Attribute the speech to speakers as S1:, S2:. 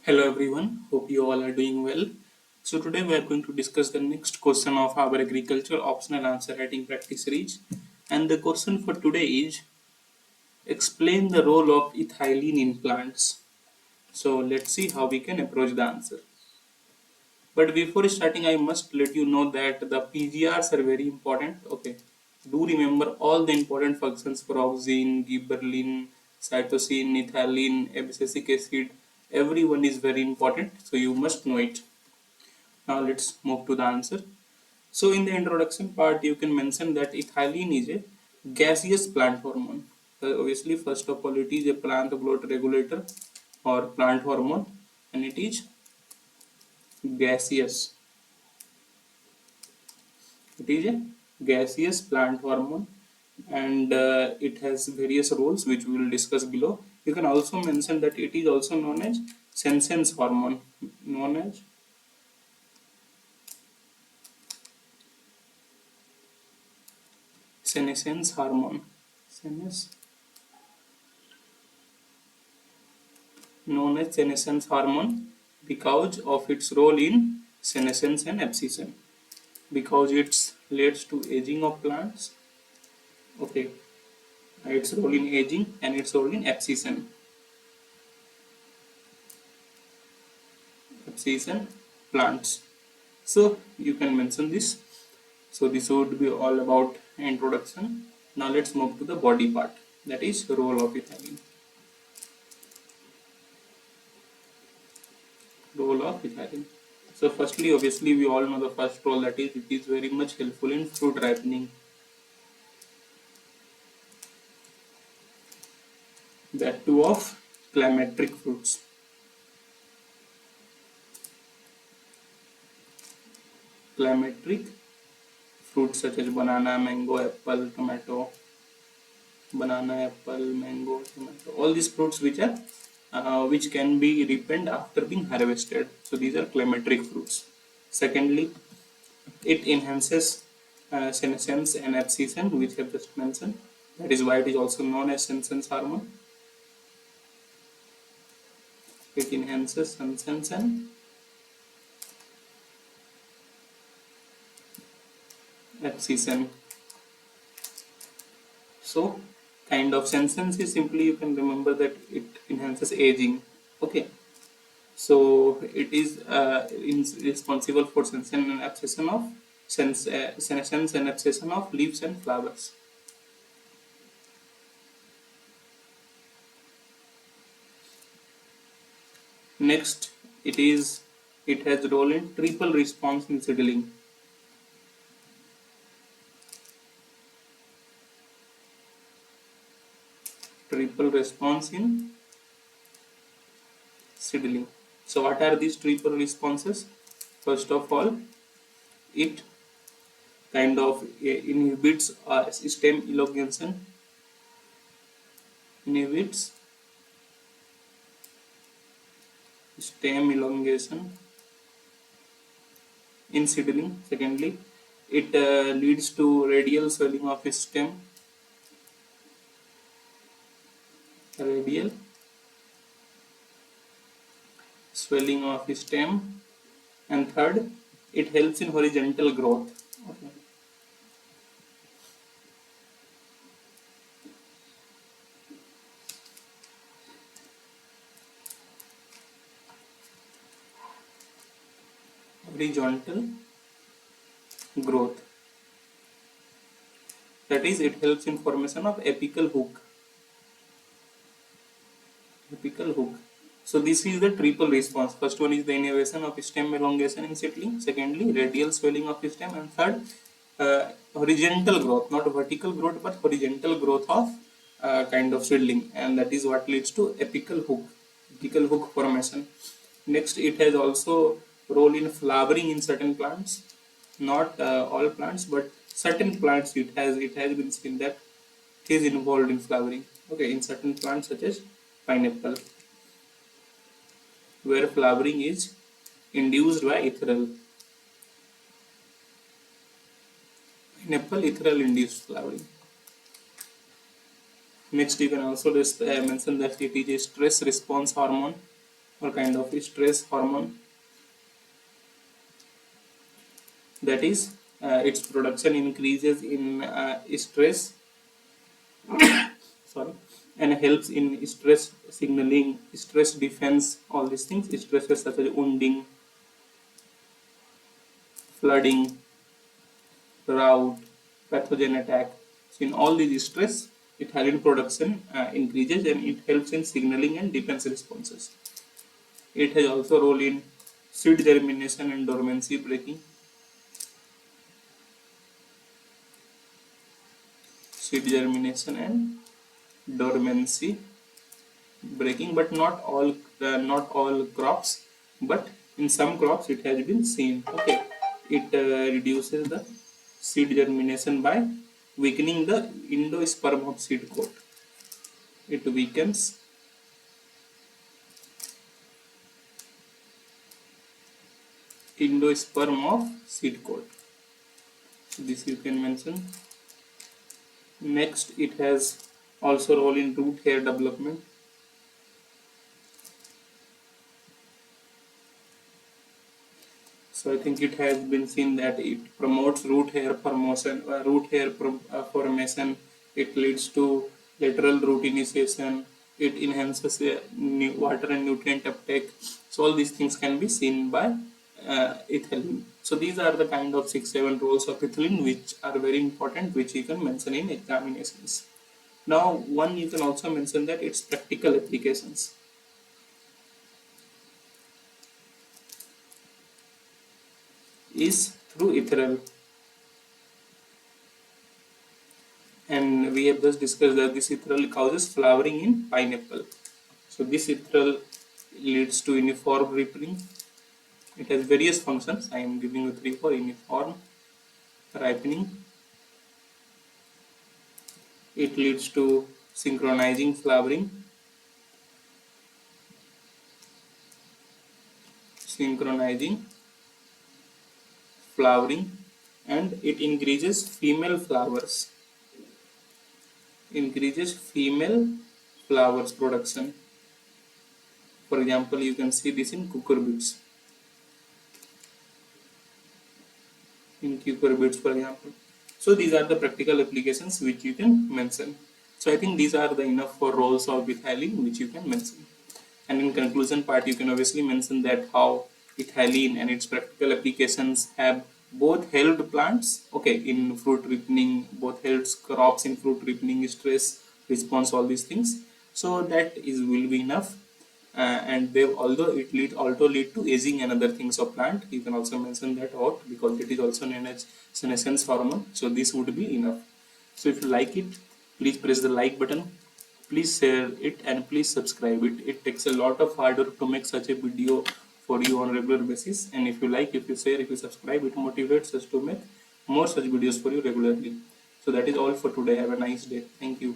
S1: Hello everyone, hope you all are doing well. So today we are going to discuss the next question of our agriculture optional answer writing practice series. And the question for today is explain the role of ethylene in plants. So let's see how we can approach the answer. But before starting, I must let you know that the PGRs are very important. Okay, do remember all the important functions for auxin, gibberellin, cytosine, ethylene, abscisic acid. Everyone is very important, so you must know it. Now let's move to the answer. So in the introduction part, you can mention that ethylene is a gaseous plant hormone. Obviously, first of all, it is a plant growth regulator or plant hormone, and it is gaseous. It is a gaseous plant hormone, and it has various roles which we will discuss below. You can also mention that it is also known as senescence hormone, known as senescence hormone. Senes Known as senescence hormone because of its role in senescence and abscission. Because it leads to aging of plants. Okay, its role in aging and its role in abscission plants. So you can mention this. So this would be all about introduction. Now let's move to the body part. That is role of ethylene. Role of ethylene. So firstly, obviously, we all know the first role, that is it is very much helpful in fruit ripening. That too of climatic fruits. Climatic fruits such as banana, mango, apple, tomato. Banana, apple, mango, tomato. All these fruits which can be ripened after being harvested. So these are climatic fruits. Secondly, it enhances senescence and abscission, which I have just mentioned. That is why it is also known as senescence hormone. It enhances senescence and abscission. So, kind of senescence is simply, you can remember that it enhances aging. Okay. So it is responsible for senescence and abscission of senescence and abscission of leaves and flowers. Next, it has role in triple response in seedling. Triple response in seedling. So what are these triple responses? First of all, it kind of inhibits stem elongation, inhibits stem elongation in seedling. Secondly, it leads to radial swelling of stem, radial swelling of stem, and third, it helps in horizontal growth. Okay. Horizontal growth. That is, it helps in formation of apical hook. Apical hook. So this is the triple response. First one is the inhibition of stem elongation in seedling. Secondly, radial swelling of stem, and third, horizontal growth, not vertical growth, but horizontal growth of kind of seedling, and that is what leads to apical hook formation. Next, it has also role in flowering in certain plants, not all plants, but certain plants. It has been seen that it is involved in flowering. Okay, in certain plants such as pineapple, where flowering is induced by ethereal. Pineapple ethereal induced flowering. Next, you can also mention that it is a stress response hormone. or kind of stress hormone, that is its production increases in stress, sorry, and helps in stress signaling, stress defense, all these things, stresses such as wounding, flooding, drought, pathogen attack. So in all these stress, ethylene production increases and it helps in signaling and defense responses. It has also a role in seed germination and dormancy breaking. Seed germination and dormancy breaking, but not all crops, but in some crops it has been seen. Okay, it reduces the seed germination by weakening the endosperm of seed coat. It weakens endosperm of seed coat. So this you can mention. Next, it has also role in root hair development. So I think it has been seen that it promotes root hair formation. It leads to lateral root initiation. It enhances water and nutrient uptake. So all these things can be seen by ethylene. So these are the kind of 6-7 roles of ethylene which are very important, which you can mention in examinations. Now, one you can also mention that its practical applications is through ethyl, and we have just discussed that this ethyl causes flowering in pineapple. So this ethyl leads to uniform ripening. It has various functions. I am giving you three for uniform ripening. It leads to synchronizing flowering, synchronizing flowering, and it increases female flowers production. For example, you can see this in cucurbits. For example. So these are the practical applications which you can mention. So I think these are the enough for roles of ethylene which you can mention. And in conclusion part, you can obviously mention that how ethylene and its practical applications have both helped plants, okay, in fruit ripening, both helps crops in fruit ripening, stress response, all these things. So that is will be enough. And they, although it also lead to aging and other things of plant, you can also mention that out because it is also known as senescence hormone. So this would be enough. So if you like it, please press the like button, please share it, and please subscribe it. It takes a lot of hard work to make such a video for you on regular basis, and if you like, if you share, if you subscribe, it motivates us to make more such videos for you regularly. So that is all for today. Have a nice day. Thank you.